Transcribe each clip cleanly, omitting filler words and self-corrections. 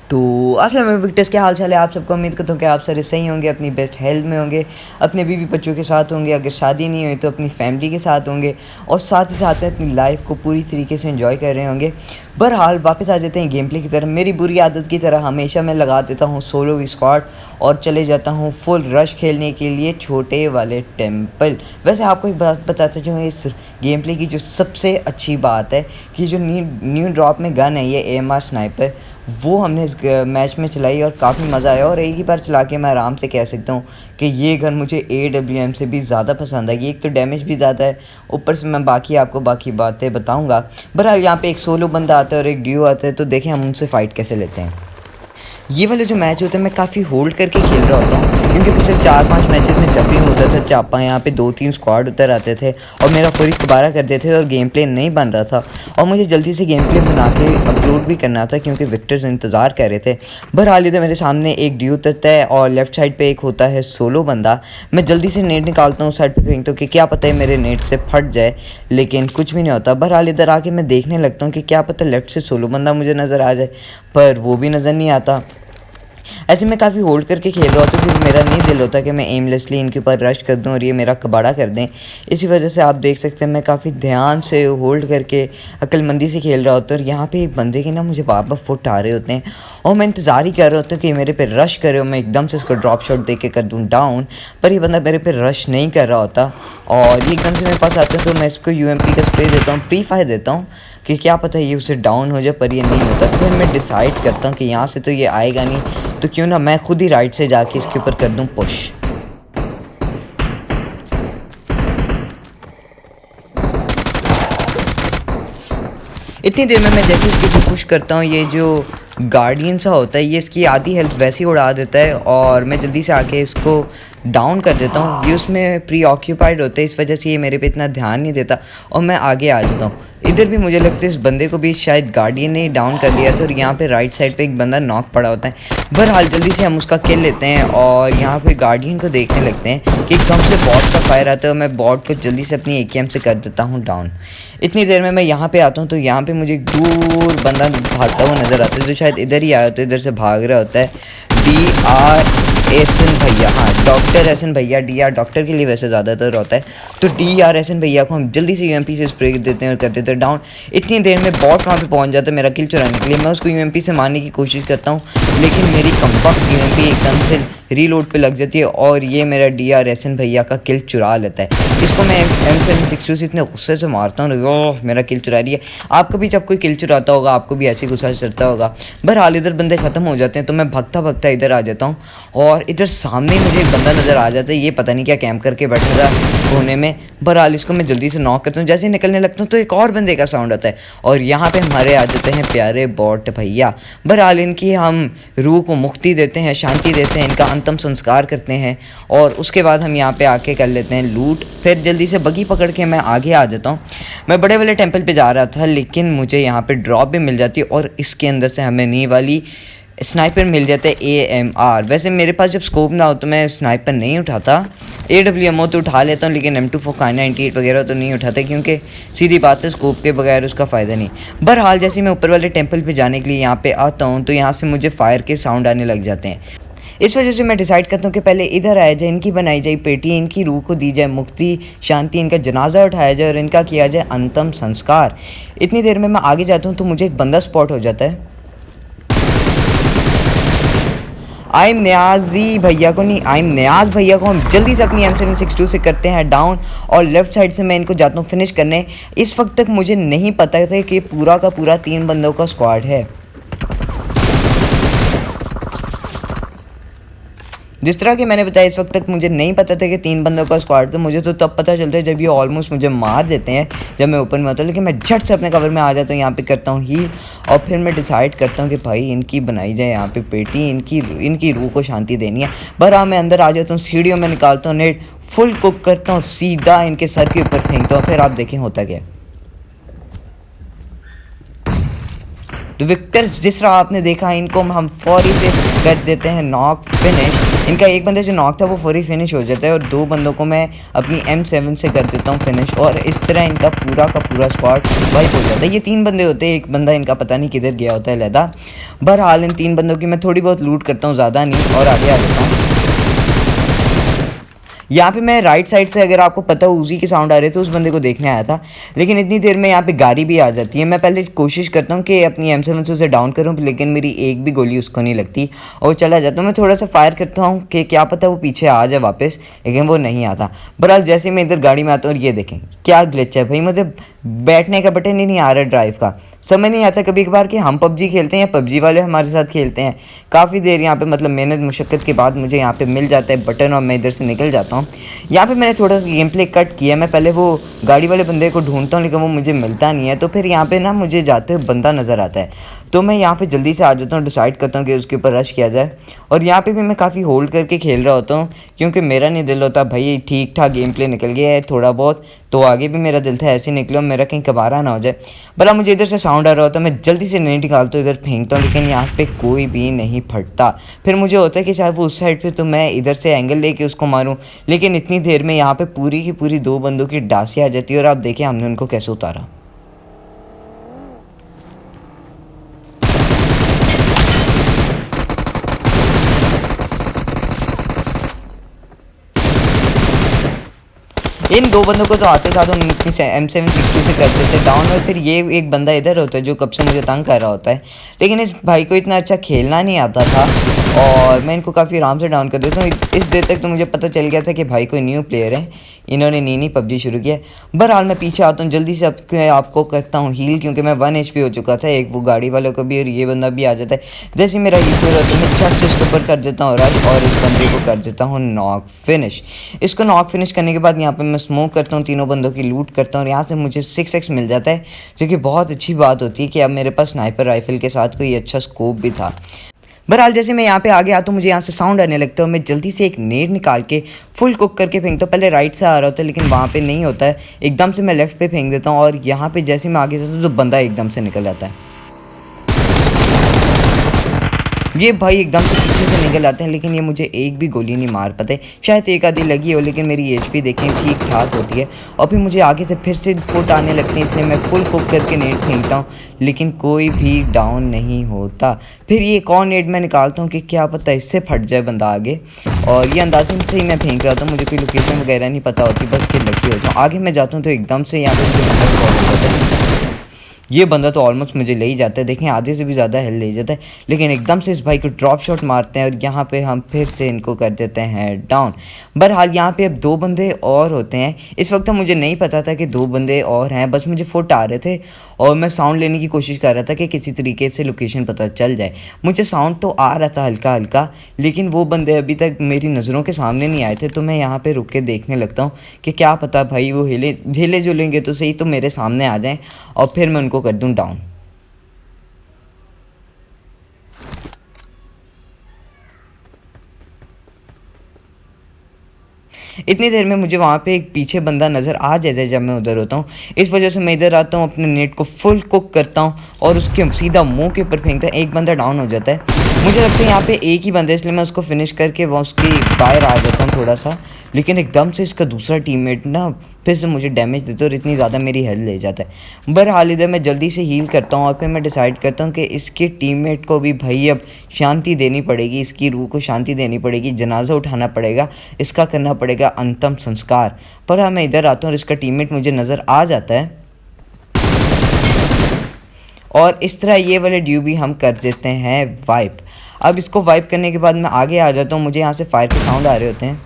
तो अस्सलाम वालेकुम विक्टर्स, क्या हाल चाल है आप सबको। उम्मीद करता हूँ कि आप सारे सही होंगे, अपनी बेस्ट हेल्थ में होंगे, अपने बीवी बच्चों के साथ होंगे, अगर शादी नहीं हुई तो अपनी फैमिली के साथ होंगे और साथ ही साथ में अपनी लाइफ को पूरी तरीके से एंजॉय कर रहे होंगे। बहरहाल वापस आ जाते हैं गेम प्ले की तरफ। मेरी बुरी आदत की तरह हमेशा मैं लगा देता हूँ सोलो स्क्वाड और चले जाता हूँ फुल रश खेलने के लिए छोटे वाले टेंपल। वैसे आपको एक बात बताता हूँ, इस गेम प्ले की जो सबसे अच्छी बात है कि जो न्यू ड्रॉप में गन है ये AMR स्नाइपर, वो हमने इस मैच में चलाई और काफ़ी मज़ा आया। और एक ही बार चला के मैं आराम से कह सकता हूँ कि ये गन मुझे AWM से भी ज़्यादा पसंद आई। एक तो डैमेज भी ज़्यादा है, ऊपर से मैं आपको बाकी बातें बताऊँगा। बहरहाल यहाँ पे एक सोलो बंदा आता है और एक ड्यू आता है, तो देखें हम उनसे फ़ाइट कैसे लेते हैं। ये वाले जो मैच होते हैं मैं काफ़ी होल्ड करके खेल रहा होता हूँ, क्योंकि पिछले 4-5 मैचेस में जब भी होता था चापा यहाँ पे 2-3 स्क्वाड उतर आते थे और मेरा पूरी दोबारा कर देते थे और गेम प्ले नहीं बन रहा था और मुझे जल्दी से गेम प्ले बना के अपलोड भी करना था क्योंकि विक्टर्स इंतज़ार कर रहे थे। बहरहाल इधर मेरे सामने एक ड्यू उतरता है और लेफ्ट साइड पर एक होता है सोलो बंदा। मैं जल्दी से नेट निकालता हूँ साइड पर फेंकता हूँ कि क्या पता है मेरे नेट से फट जाए, लेकिन कुछ भी नहीं होता। बहरहाल इधर आके मैं देखने लगता हूँ कि क्या पता लेफ्ट से सोलो बंदा मुझे नज़र आ जाए, पर वो भी नज़र नहीं आता। ऐसे मैं काफ़ी होल्ड करके खेल रहा होता, फिर मेरा नहीं दिल होता कि मैं एमलेसली इनके ऊपर रश कर दूं और ये मेरा कबाड़ा कर दें। इसी वजह से आप देख सकते हैं मैं काफ़ी ध्यान से होल्ड करके अक्लमंदी से खेल रहा होता हूँ। और यहाँ पे एक बंदे के ना मुझे बार फुट आ रहे होते हैं और मैं इंतज़ार ही कर रहा होता हूँ कि मेरे पे रश करे और मैं एकदम से इसको ड्रॉप शॉट दे के कर दूँ डाउन, पर ये बंदा मेरे पे रश नहीं कर रहा होता और ये एकदम से मेरे पास आता है। तो मैं इसको UMP का स्प्रे देता हूँ, प्री फायर देता हूँ कि क्या पता ये उसे डाउन हो जाए, पर ये नहीं होता। फिर मैं डिसाइड करता हूँ कि यहाँ से तो ये आएगा नहीं, तो क्यों ना मैं खुद ही राइट से जाके इसके ऊपर कर दूँ पुश। इतनी देर में मैं जैसे इसके ऊपर पुश करता हूँ, ये जो गार्डियन सा होता है ये इसकी आधी हेल्थ वैसे ही उड़ा देता है और मैं जल्दी से आके इसको डाउन कर देता हूँ। ये उसमें प्री ऑक्यूपाइड होता है, इस वजह से ये मेरे पे इतना ध्यान नहीं देता और मैं आगे आ जाता हूँ। इधर भी मुझे लगता है इस बंदे को भी शायद गार्डियन ने डाउन कर लिया था और यहाँ पे राइट साइड पे एक बंदा नॉक पड़ा होता है। बहरहाल जल्दी से हम उसका किल लेते हैं और यहाँ पे गार्डियन को देखने लगते हैं कि एकदम से बॉट का फायर आता है और मैं बॉट को जल्दी से अपनी AKM से कर देता हूँ डाउन। इतनी देर में मैं यहाँ पे आता हूँ तो यहाँ पे मुझे एक दूर बंदा भागता हुआ नज़र आता है, जो शायद इधर ही आया होता है, इधर से भाग रहा होता है। DRSN भैया, हाँ डॉक्टर SN भैया, DR डॉक्टर के लिए वैसे ज़्यादातर होता है, तो DRSN भैया को हम जल्दी से UMP से स्प्रे देते हैं और कर देते हैं डाउन। इतनी देर में बॉट वहाँ पे पहुँच जाता है मेरा किल चुराने के लिए। मैं उसको UMP से मारने की कोशिश करता हूँ, लेकिन मेरी कमबख्त UMP एकदम से रीलोड पे लग जाती है और ये मेरा DRSN भैया का किल चुरा लेता है। इसको मैं M762 से इतने गुस्से से मारता हूँ, ओह मेरा किल चुरा रही है। आपको भी जब कोई किल चुराता होगा आपको भी ऐसे गुस्सा चढ़ता होगा। बहरहाल इधर बंदे ख़त्म हो जाते हैं तो मैं भागता भागता इधर आ जाता हूँ और इधर सामने मुझे एक बंदा नज़र आ जाता है। ये पता नहीं क्या कैंप करके बैठा था कोने में। बहरहाल इसको मैं जल्दी से नॉक करता हूँ, जैसे ही निकलने लगता हूँ तो एक और बंदे का साउंड आता है और यहाँ पे हमारे आ जाते हैं प्यारे बॉट भैया। बहरहाल इनकी हम रूह को मुक्ति देते हैं, शांति देते हैं, इनका अंतिम संस्कार करते हैं और उसके बाद हम यहाँ पे आके कर लेते हैं लूट। फिर जल्दी से बगी पकड़ के मैं आगे आ जाता हूँ। मैं बड़े वाले टेंपल पे जा रहा था, लेकिन मुझे यहाँ पे ड्रॉप भी मिल जाती है और इसके अंदर से हमें नी वाली स्नाइपर मिल जाता है AMR। वैसे मेरे पास जब स्कोप ना हो तो मैं स्नाइपर नहीं उठाता, AWM हो तो उठा लेता हूँ, लेकिन M24 Kar98 वगैरह तो नहीं उठाता क्योंकि सीधी बात है स्कोप के बगैर उसका फ़ायदा नहीं। बहरहाल जैसे मैं ऊपर वाले टेंपल पे जाने के लिए यहाँ पे आता हूँ तो यहाँ से मुझे फायर के साउंड आने लग जाते हैं। इस वजह से मैं डिसाइड करता हूँ कि पहले इधर आया जाए, इनकी बनाई जाए पेटी, इनकी रूह को दी जाए मुक्ति शांति, इनका जनाजा उठाया जाए और इनका किया जाए अंतिम संस्कार। इतनी देर में मैं आगे जाता हूँ तो मुझे एक बंदा स्पॉट हो जाता है। आइम न्याजी भैया को नहीं, आइम न्याज भैया को हम जल्दी से अपनी M762 से करते हैं डाउन और लेफ़्ट साइड से मैं इनको जाता हूँ फिनिश करने। इस वक्त तक मुझे नहीं पता था कि पूरा का पूरा 3 बंदों का स्क्वाड है। जिस तरह कि मैंने बताया इस वक्त तक मुझे नहीं पता था कि 3 बंदों का स्क्वाड, तो मुझे तो तब पता चलता है जब ये ऑलमोस्ट मुझे मार देते हैं जब मैं ओपन में होता हूँ। लेकिन मैं झट से अपने कवर में आ जाता हूँ, यहाँ पे करता हूँ हील और फिर मैं डिसाइड करता हूँ कि भाई इनकी बनाई जाए यहाँ पे पेटी, इनकी रूह को शांति देनी है। बहरहाल मैं अंदर आ जाता हूँ, सीढ़ियों में निकालता हूँ नेट, फुल कुक करता हूँ, सीधा इनके सर के ऊपर फेंकता हूँ। फिर आप देखें होता क्या। तो विक्टर्स जिस तरह आपने देखा इनको हम फौरी से कर देते हैं नॉक फिनिश। इनका एक बंदा जो नॉक था वो फुरी फिनिश हो जाता है और 2 बंदों को मैं अपनी M7 से कर देता हूँ फिनिश और इस तरह इनका पूरा का पूरा स्क्वाड वाइप हो जाता है। ये 3 बंदे होते हैं, एक बंदा इनका पता नहीं किधर गया होता है लहदा। बहरहाल इन 3 बंदों की मैं थोड़ी बहुत लूट करता हूँ, ज़्यादा नहीं, और आगे आ जाता हूँ। यहाँ पे मैं राइट साइड से, अगर आपको पता हो उजी के साउंड आ रहे थे, उस बंदे को देखने आया था, लेकिन इतनी देर में यहाँ पे गाड़ी भी आ जाती है। मैं पहले कोशिश करता हूँ कि अपनी M7 से उसे डाउन करूँ, लेकिन मेरी एक भी गोली उसको नहीं लगती और चला जाता हूँ। मैं थोड़ा सा फायर करता हूँ कि क्या पता वो पीछे आ जाए वापस, लेकिन वो नहीं आता। बहरहाल जैसे मैं इधर गाड़ी में आता हूँ और ये देखें क्या ग्लिच है भाई, मुझे बैठने का बटन ही नहीं आ रहा ड्राइव का। समझ नहीं आता कभी कभार कि हम पबजी खेलते हैं या पबजी वाले हमारे साथ खेलते हैं। काफ़ी देर यहाँ पे मतलब मेहनत मुशक्क़त के बाद मुझे यहाँ पे मिल जाता है बटन और मैं इधर से निकल जाता हूँ। यहाँ पे मैंने थोड़ा सा गेम प्ले कट किया। मैं पहले वो गाड़ी वाले बंदे को ढूंढता हूँ लेकिन वो मुझे मिलता नहीं है, तो फिर यहाँ पे ना मुझे जाते हुए बंदा नज़र आता है, तो मैं यहाँ पे जल्दी से आ जाता हूँ, डिसाइड करता हूँ कि उसके ऊपर रश किया जाए। और यहाँ पे भी मैं काफ़ी होल्ड करके खेल रहा होता हूँ क्योंकि मेरा नहीं दिल होता भाई ठीक ठाक गेम प्ले निकल गया है थोड़ा बहुत, तो आगे भी मेरा दिल था ऐसे निकलो मेरा कहीं कबारा ना हो जाए। भला मुझे इधर से साउंड आ रहा होता है, मैं जल्दी से नहीं निकालता हूँ, इधर फेंकता हूँ, लेकिन यहाँ पे कोई भी नहीं फटता। फिर मुझे होता है कि शायद वो उस साइड पे, तो मैं इधर से एंगल लेके उसको मारूँ, लेकिन इतनी देर में यहाँ पे पूरी की पूरी 2 बंदों की डांसी आ जाती है और आप देखिए हमने उनको कैसे उतारा। इन 2 बंदों को तो आते साथ हम इतनी M762 से करते थे डाउन, और फिर ये एक बंदा इधर होता है जो कब से मुझे तंग कर रहा होता है, लेकिन इस भाई को इतना अच्छा खेलना नहीं आता था और मैं इनको काफ़ी आराम से डाउन कर देता हूँ। इस देर तक तो मुझे पता चल गया था कि भाई कोई न्यू प्लेयर है, इन्होंने नई पबजी शुरू किया। बहरहाल मैं पीछे आता हूँ, जल्दी से आपको करता हूँ हील क्योंकि मैं 1 HP हो चुका था, एक वो गाड़ी वालों को भी और ये बंदा भी आ जाता है। जैसे मेरा हील पूरा होता है मैं छट से इसके ऊपर कर देता हूँ रश और इस बंदे को कर देता हूँ नॉक फिनिश। इसको नॉक फिनिश करने के बाद यहाँ पे मैं स्मोक करता हूँ, तीनों बंदों की लूट करता हूँ और यहाँ से मुझे 6x मिल जाता है, जो कि बहुत अच्छी बात होती है कि अब मेरे पास स्नाइपर राइफल के साथ कोई अच्छा स्कोप भी था। बहरहाल जैसे मैं यहाँ पे आगे आता हूँ मुझे यहाँ से साउंड आने लगता है, मैं जल्दी से एक नेड निकाल के फुल कुक करके फेंकता हूँ। पहले राइट से आ रहा होता है लेकिन वहाँ पे नहीं होता है, एकदम से मैं लेफ्ट पे फेंक देता हूँ और यहाँ पे जैसे मैं आगे जाता हूँ तो बंदा एकदम से निकल आता है। ये भाई एकदम से पीछे से निकल आते हैं लेकिन ये मुझे एक भी गोली नहीं मार पाते, शायद एक आधी लगी हो, लेकिन मेरी HP देखें ठीक ठाक होती है। और फिर मुझे आगे से फिर से फुट आने लगते हैं, इसलिए मैं फुल कुक करके नेट फेंकता हूँ लेकिन कोई भी डाउन नहीं होता। फिर ये एक और नेट मैं निकालता हूँ कि क्या पता इससे फट जाए बंदा आगे, और ये अंदाज़न से ही मैं फेंक रहा था, मुझे कोई लोकेशन वगैरह नहीं पता होती, बस कि लकी हो जाऊँ। आगे मैं जाता हूँ तो एकदम से यहाँ पर ये बंदा तो ऑलमोस्ट मुझे ले ही जाता है, देखें आधे से भी ज़्यादा हेल्थ ले जाता है, लेकिन एकदम से इस भाई को ड्रॉप शॉट मारते हैं और यहाँ पे हम फिर से इनको कर देते हैं डाउन। बहरहाल यहाँ पे अब 2 बंदे और होते हैं। इस वक्त मुझे नहीं पता था कि 2 बंदे और हैं, बस मुझे फुट आ रहे थे और मैं साउंड लेने की कोशिश कर रहा था कि किसी तरीके से लोकेशन पता चल जाए। मुझे साउंड तो आ रहा था हल्का हल्का, लेकिन वो बंदे अभी तक मेरी नज़रों के सामने नहीं आए थे, तो मैं यहाँ पे रुक के देखने लगता हूँ कि क्या पता भाई वो हिले जुलेंगे तो सही तो मेरे सामने आ जाएँ और फिर मैं उनको कर दूँ डाउन। इतनी देर में मुझे वहाँ पे एक पीछे बंदा नज़र आ जाता है जब मैं उधर होता हूँ, इस वजह से मैं इधर आता हूँ, अपने नेट को फुल कुक करता हूँ और उसके सीधा मुंह के ऊपर फेंकता है। एक बंदा डाउन हो जाता है, मुझे लगता है यहाँ पे एक ही बंदा है, इसलिए मैं उसको फिनिश करके वहाँ उसकी बाहर आ जाता हूँ थोड़ा सा, लेकिन एकदम से इसका दूसरा टीममेट ना फिर से मुझे डैमेज देता है और इतनी ज़्यादा मेरी हेल्थ ले जाता है। बहरहाल इधर मैं जल्दी से हील करता हूँ और फिर मैं डिसाइड करता हूँ कि इसके टीममेट को भी भाई अब शांति देनी पड़ेगी, इसकी रूह को शांति देनी पड़ेगी, जनाजा उठाना पड़ेगा, इसका करना पड़ेगा अंतिम संस्कार। पर हाँ मैं इधर आता हूँ और इसका टीममेट मुझे नज़र आ जाता है और इस तरह ये वाले ड्यू भी हम कर देते हैं वाइप। अब इसको वाइप करने के बाद मैं आगे आ जाता हूँ, मुझे यहाँ से फायर के साउंड आ रहे होते हैं।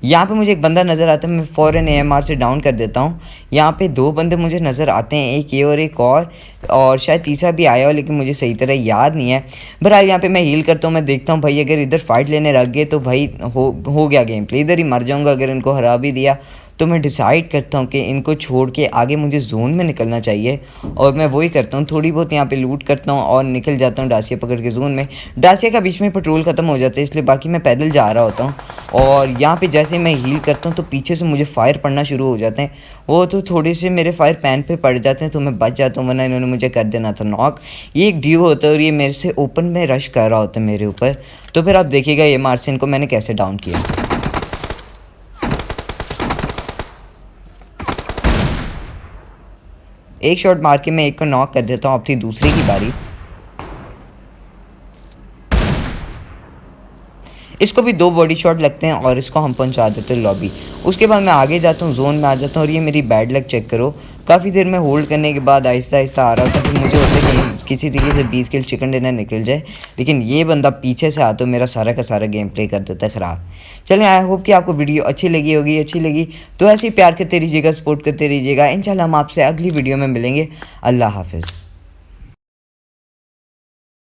यहाँ पे मुझे एक बंदा नज़र आता है, मैं फ़ौरन AMR से डाउन कर देता हूँ। यहाँ पे 2 बंदे मुझे नज़र आते हैं, एक ये और एक और शायद तीसरा भी आया हो, लेकिन मुझे सही तरह याद नहीं है। बहरहाल यहाँ पे मैं हील करता हूँ, मैं देखता हूँ भाई अगर इधर फाइट लेने लग गए तो भाई हो गया गेम प्ले, इधर ही मर जाऊँगा अगर इनको हरा भी दिया तो मैं डिसाइड करता हूँ कि इनको छोड़ के आगे मुझे जोन में निकलना चाहिए और मैं वही करता हूँ। थोड़ी बहुत यहाँ पे लूट करता हूँ और निकल जाता हूँ डासिया पकड़ के जोन में। डासिया का बीच में पेट्रोल ख़त्म हो जाता है, इसलिए बाकी मैं पैदल जा रहा होता हूँ। और यहाँ पे जैसे मैं हील करता हूँ तो पीछे से मुझे फायर पड़ना शुरू हो जाते हैं। वो तो थोड़े से मेरे फायर पैन पे पड़ जाते हैं तो मैं बच जाता हूँ, वरना इन्होंने मुझे कर देना था नॉक। ये एक ड्यू होता है और ये मेरे से ओपन में रश कर रहा होता है मेरे ऊपर। तो फिर आप देखिएगा ये मार्सिन को मैंने कैसे डाउन किया। एक शॉट मार के मैं एक को नॉक कर देता हूँ। अब थी दूसरे की बारी। इसको भी 2 बॉडी शॉट लगते हैं और इसको हम पहुंचा देते हैं लॉबी। उसके बाद मैं आगे जाता हूँ, जोन में आ जाता हूँ। और ये मेरी बैड लक चेक करो, काफ़ी देर में होल्ड करने के बाद आहिस्ता आहिस्ता आ रहा था। फिर मुझे होता है कि किसी तरीके से 20 किल चिकन डिनर निकल जाए, लेकिन ये बंदा पीछे से आता मेरा सारा का सारा गेम प्ले कर देता है ख़राब। चलें, आई होप कि आपको वीडियो अच्छी लगी होगी। अच्छी लगी तो ऐसे ही प्यार करते रहिएगा, सपोर्ट करते रहिएगा। इंशाल्लाह हम आपसे अगली वीडियो में मिलेंगे। अल्लाह हाफिज़।